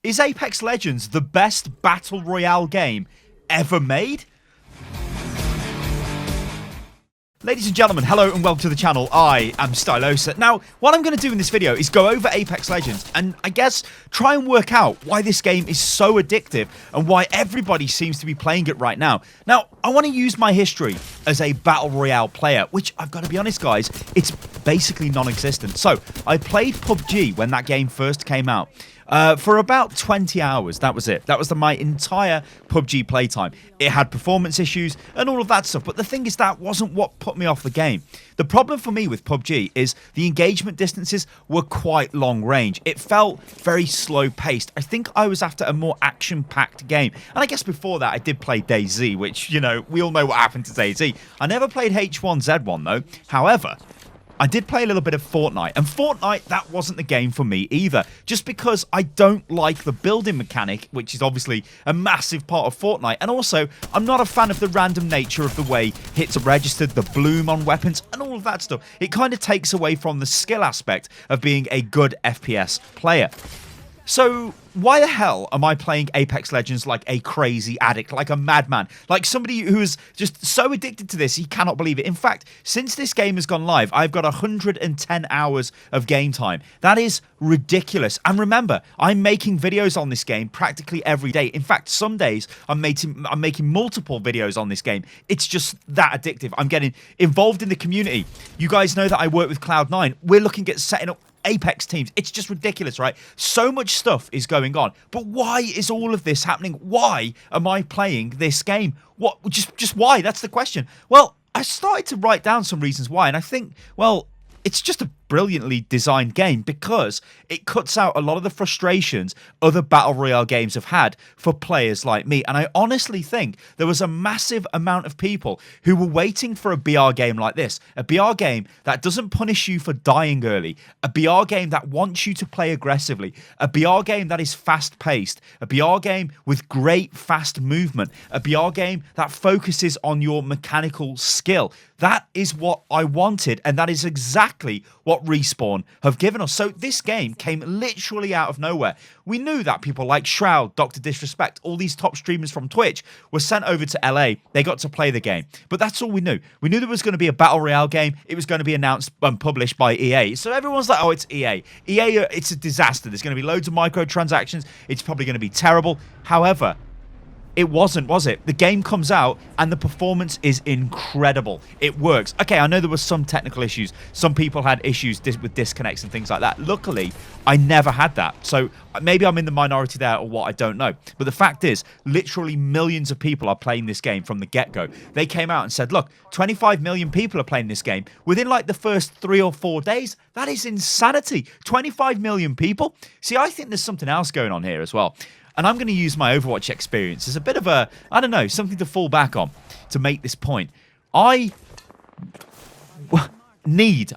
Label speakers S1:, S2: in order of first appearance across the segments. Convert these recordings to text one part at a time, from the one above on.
S1: Is Apex Legends the best battle royale game ever made? Ladies and gentlemen, hello and welcome to the channel. I am Stylosa. Now, what I'm going to do in this video is go over Apex Legends and I guess try and work out why this game is so addictive and why everybody seems to be playing it right now. Now, I want to use my history as a Battle Royale player, which I've got to be honest, guys, it's basically non-existent. So, I played PUBG when that game first came out. For about 20 hours, that was it. That was my entire PUBG playtime. It had performance issues and all of that stuff, but the thing is that wasn't what put me off the game. The problem for me with PUBG is the engagement distances were quite long range. It felt very slow paced. I think I was after a more action-packed game. And I guess before that I did play DayZ, which, you know, we all know what happened to DayZ. I never played H1Z1 though. However, I did play a little bit of Fortnite, and Fortnite, that wasn't the game for me either, just because I don't like the building mechanic, which is obviously a massive part of Fortnite, and also, I'm not a fan of the random nature of the way hits are registered, the bloom on weapons, and all of that stuff. It kind of takes away from the skill aspect of being a good FPS player. So, why the hell am I playing Apex Legends like a crazy addict, like a madman, like somebody who is just so addicted to this he cannot believe it? In fact, since this game has gone live, I've got 110 hours of game time. That is ridiculous. And remember, I'm making videos on this game practically every day. In fact, some days I'm making multiple videos on this game. It's just that addictive. I'm getting involved in the community. You guys know that I work with Cloud9. We're looking at setting up Apex teams. It's just ridiculous, right? So much stuff is going on. But why is all of this happening? Why am I playing this game? What? Just why? That's the question. Well, I started to write down some reasons why, and I think, well, it's just a brilliantly designed game because it cuts out a lot of the frustrations other Battle Royale games have had for players like me. And I honestly think there was a massive amount of people who were waiting for a BR game like this. A BR game that doesn't punish you for dying early. A BR game that wants you to play aggressively. A BR game that is fast-paced. A BR game with great fast movement. A BR game that focuses on your mechanical skill. That is what I wanted, and that is exactly what Respawn have given us. So this game came literally out of nowhere. We knew that people like Shroud, Dr. Disrespect, all these top streamers from Twitch were sent over to LA. They got to play the game. But that's all we knew. We knew there was going to be a Battle Royale game. It was going to be announced and published by EA. So everyone's like, oh, it's EA. EA, it's a disaster. There's going to be loads of microtransactions. It's probably going to be terrible. However, it wasn't, was it? The game comes out and the performance is incredible. It works. Okay, I know there were some technical issues. Some people had issues with disconnects and things like that. Luckily, I never had that. So maybe I'm in the minority there or what, I don't know. But the fact is, literally millions of people are playing this game from the get-go. They came out and said, look, 25 million people are playing this game within like the first 3 or 4 days. That is insanity. 25 million people. See, I think there's something else going on here as well. And I'm going to use my Overwatch experience as a bit of a, I don't know, something to fall back on to make this point. I need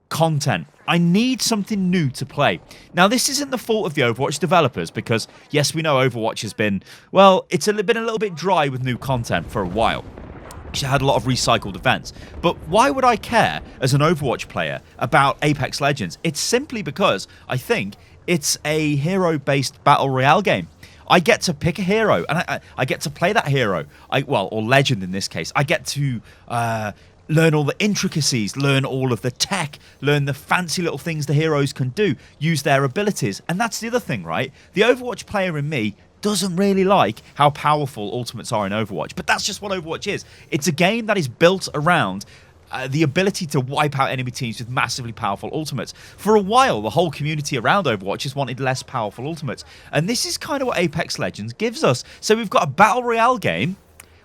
S1: content. I need something new to play. Now, this isn't the fault of the Overwatch developers because, yes, we know Overwatch has been, well, it's been a little bit dry with new content for a while. She had a lot of recycled events. But why would I care as an Overwatch player about Apex Legends? It's simply because I think it's a hero-based Battle Royale game. I get to pick a hero, and I get to play that hero. Or legend in this case. I get to learn all the intricacies, learn all of the tech, learn the fancy little things the heroes can do, use their abilities. And that's the other thing, right? The Overwatch player in me doesn't really like how powerful ultimates are in Overwatch. But that's just what Overwatch is. It's a game that is built around the ability to wipe out enemy teams with massively powerful ultimates. For a while, the whole community around Overwatch has wanted less powerful ultimates. And this is kind of what Apex Legends gives us. So we've got a Battle Royale game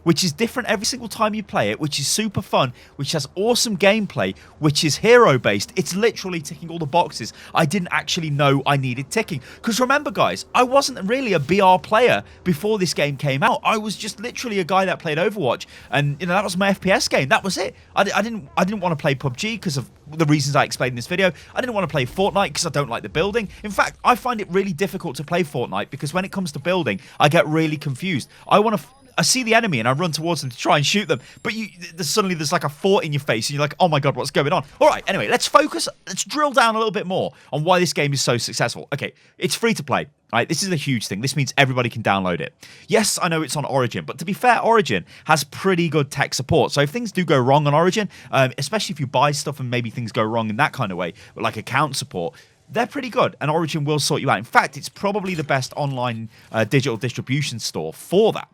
S1: which is different every single time you play it, which is super fun, which has awesome gameplay, which is hero-based. It's literally ticking all the boxes I didn't actually know I needed ticking. Because remember, guys, I wasn't really a BR player before this game came out. I was just literally a guy that played Overwatch, and you know that was my FPS game. That was it. I didn't want to play PUBG because of the reasons I explained in this video. I didn't want to play Fortnite because I don't like the building. In fact, I find it really difficult to play Fortnite because when it comes to building, I get really confused. I want to I see the enemy and I run towards them to try and shoot them, but suddenly there's like a fort in your face and you're like, oh my god, what's going on? All right, anyway, let's focus. Let's drill down a little bit more on why this game is so successful. Okay, it's free to play. Right, this is a huge thing. This means everybody can download it. Yes, I know it's on Origin, but to be fair, Origin has pretty good tech support. So if things do go wrong on Origin, especially if you buy stuff and maybe things go wrong in that kind of way, like account support, they're pretty good, and Origin will sort you out. In fact, it's probably the best online digital distribution store for that.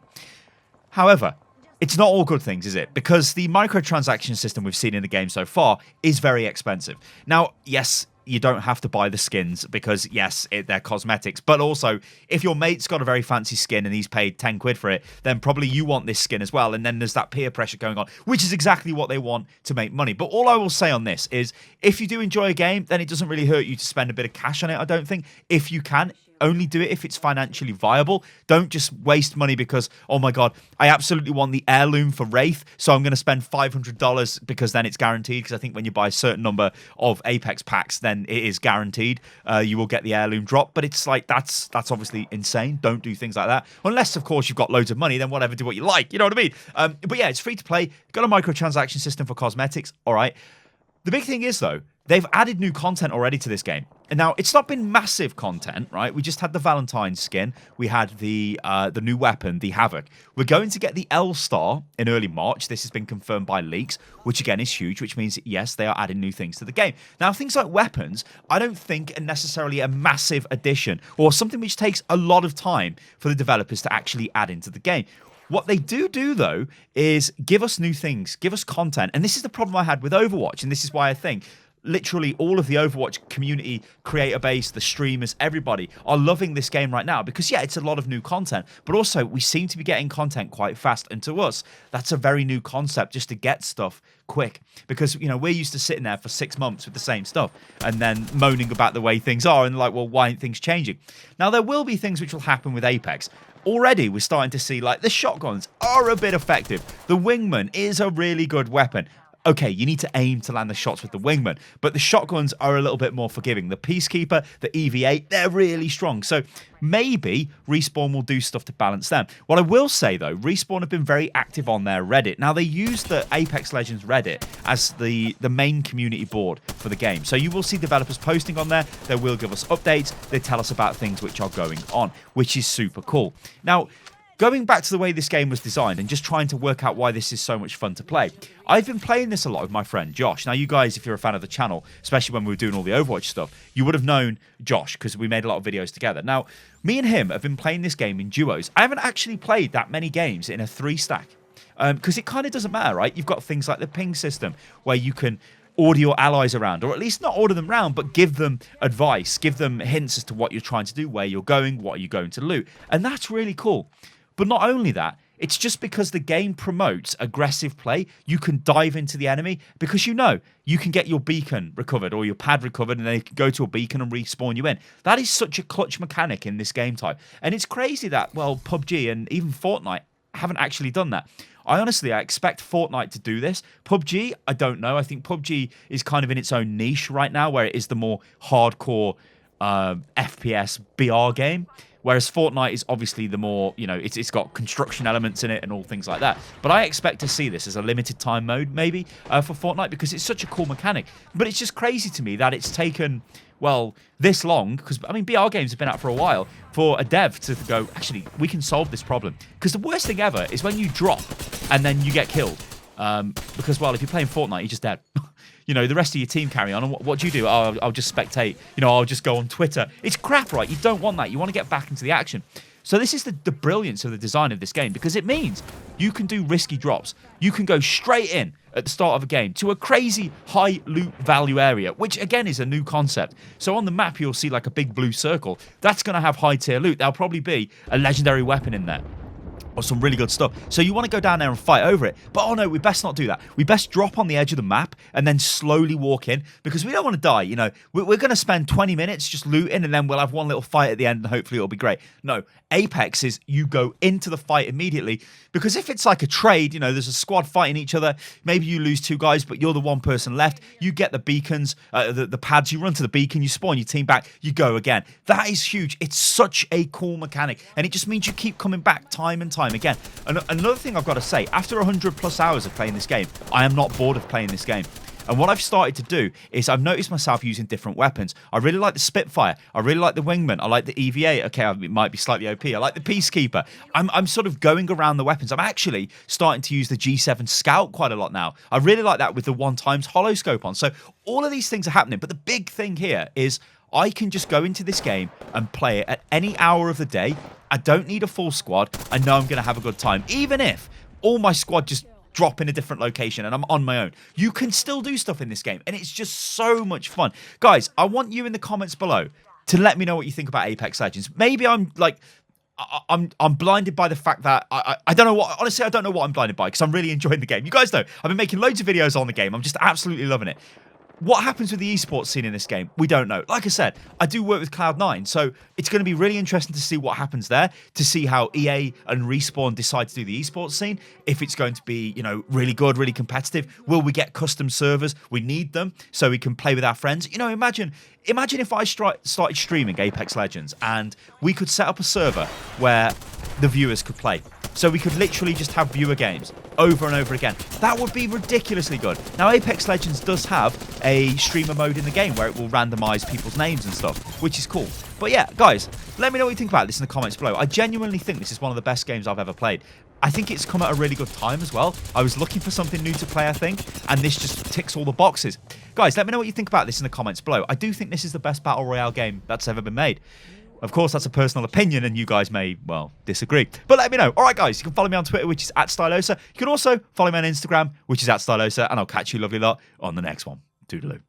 S1: However, it's not all good things, is it? Because the microtransaction system we've seen in the game so far is very expensive. Now, yes, you don't have to buy the skins because, yes, they're cosmetics. But also, if your mate's got a very fancy skin and he's paid 10 quid for it, then probably you want this skin as well. And then there's that peer pressure going on, which is exactly what they want to make money. But all I will say on this is, if you do enjoy a game, then it doesn't really hurt you to spend a bit of cash on it, I don't think. If you can, only do it if it's financially viable. Don't just waste money because, oh my god, I absolutely want the heirloom for Wraith, so I'm going to spend $500 because then it's guaranteed. Because I think when you buy a certain number of Apex packs, then it is guaranteed you will get the heirloom drop. But it's like, that's obviously insane. Don't do things like that. Unless, of course, you've got loads of money, then whatever, do what you like. You know what I mean? But yeah, it's free to play. Got a microtransaction system for cosmetics. All right. The big thing is, though, they've added new content already to this game. And now, it's not been massive content, right? We just had the Valentine's skin. We had the new weapon, the Havoc. We're going to get the L-Star in early March. This has been confirmed by leaks, which again is huge, which means, yes, they are adding new things to the game. Now, things like weapons, I don't think are necessarily a massive addition or something which takes a lot of time for the developers to actually add into the game. What they do, though, is give us new things, give us content. And this is the problem I had with Overwatch, and this is why I think literally all of the Overwatch community, creator base, the streamers, everybody are loving this game right now because, yeah, it's a lot of new content, but also we seem to be getting content quite fast. And to us, that's a very new concept, just to get stuff quick, because, you know, we're used to sitting there for 6 months with the same stuff and then moaning about the way things are and like, well, why aren't things changing? Now, there will be things which will happen with Apex. Already, we're starting to see, like, the shotguns are a bit effective. The Wingman is a really good weapon. Okay, you need to aim to land the shots with the Wingman, but the shotguns are a little bit more forgiving. The Peacekeeper, the EV8, they're really strong. So maybe Respawn will do stuff to balance them. What I will say, though, Respawn have been very active on their Reddit. Now, they use the Apex Legends Reddit as the main community board for the game. So you will see developers posting on there. They will give us updates. They tell us about things which are going on, which is super cool. Now, going back to the way this game was designed and just trying to work out why this is so much fun to play, I've been playing this a lot with my friend Josh. Now, you guys, if you're a fan of the channel, especially when we were doing all the Overwatch stuff, you would have known Josh because we made a lot of videos together. Now, me and him have been playing this game in duos. I haven't actually played that many games in a 3-stack because it kind of doesn't matter, right? You've got things like the ping system where you can order your allies around, or at least not order them around, but give them advice, give them hints as to what you're trying to do, where you're going, what are you going to loot. And that's really cool. But not only that, it's just because the game promotes aggressive play, you can dive into the enemy because you know you can get your beacon recovered or your pad recovered and they can go to a beacon and respawn you in. That is such a clutch mechanic in this game type. And it's crazy that, well, PUBG and even Fortnite haven't actually done that. I expect Fortnite to do this. PUBG, I don't know. I think PUBG is kind of in its own niche right now where it is the more hardcore FPS BR game. Whereas Fortnite is obviously the more, you know, it's got construction elements in it and all things like that. But I expect to see this as a limited time mode, maybe, for Fortnite, because it's such a cool mechanic. But it's just crazy to me that it's taken, well, this long, because, I mean, BR games have been out for a while, for a dev to go, actually, we can solve this problem. Because the worst thing ever is when you drop and then you get killed. Because, well, if you're playing Fortnite, you're just dead. You know, the rest of your team carry on. And what do you do? Oh, I'll just spectate. You know, I'll just go on Twitter. It's crap, right? You don't want that. You want to get back into the action. So this is the brilliance of the design of this game, because it means you can do risky drops. You can go straight in at the start of a game to a crazy high loot value area, which again is a new concept. So on the map, you'll see like a big blue circle. That's going to have high tier loot. There'll probably be a legendary weapon in there, or some really good stuff. So you want to go down there and fight over it. But oh no, we best not do that. We best drop on the edge of the map and then slowly walk in, because we don't want to die. You know, we're going to spend 20 minutes just looting and then we'll have one little fight at the end and hopefully it'll be great. No, Apex is you go into the fight immediately, because if it's like a trade, you know, there's a squad fighting each other, maybe you lose 2 guys, but you're the one person left, you get the beacons, the pads, you run to the beacon, you spawn your team back, you go again. That is huge. It's such a cool mechanic, and it just means you keep coming back time and time again. And another thing I've got to say, after 100 plus hours of playing this game, I am not bored of playing this game. And what I've started to do is I've noticed myself using different weapons. I really like the Spitfire. I really like the Wingman. I like the EVA. Okay, it might be slightly OP. I like the Peacekeeper. I'm sort of going around the weapons. I'm actually starting to use the G7 Scout quite a lot now. I really like that with the 1x holoscope on. So all of these things are happening. But the big thing here is I can just go into this game and play it at any hour of the day. I don't need a full squad. I know I'm going to have a good time. Even if all my squad just drop in a different location and I'm on my own. You can still do stuff in this game and it's just so much fun. Guys, I want you in the comments below to let me know what you think about Apex Legends. Maybe I'm like I'm blinded by the fact that I don't know what, honestly I don't know what I'm blinded by because I'm really enjoying the game. You guys know I've been making loads of videos on the game. I'm just absolutely loving it. What happens with the esports scene in this game? We don't know. Like I said, I do work with Cloud9, so it's going to be really interesting to see what happens there, to see how EA and Respawn decide to do the esports scene. If it's going to be, you know, really good, really competitive. Will we get custom servers? We need them so we can play with our friends. You know, imagine if I started streaming Apex Legends and we could set up a server where the viewers could play. So we could literally just have viewer games over and over again. That would be ridiculously good. Now, Apex Legends does have a streamer mode in the game where it will randomize people's names and stuff, which is cool. But yeah, guys, let me know what you think about this in the comments below. I genuinely think this is one of the best games I've ever played. I think it's come at a really good time as well. I was looking for something new to play, I think, and this just ticks all the boxes. Guys, let me know what you think about this in the comments below. I do think this is the best Battle Royale game that's ever been made. Of course, that's a personal opinion, and you guys may, well, disagree. But let me know. All right, guys, you can follow me on Twitter, which is @Stylosa. You can also follow me on Instagram, which is @Stylosa, and I'll catch you lovely lot on the next one. Toodaloo.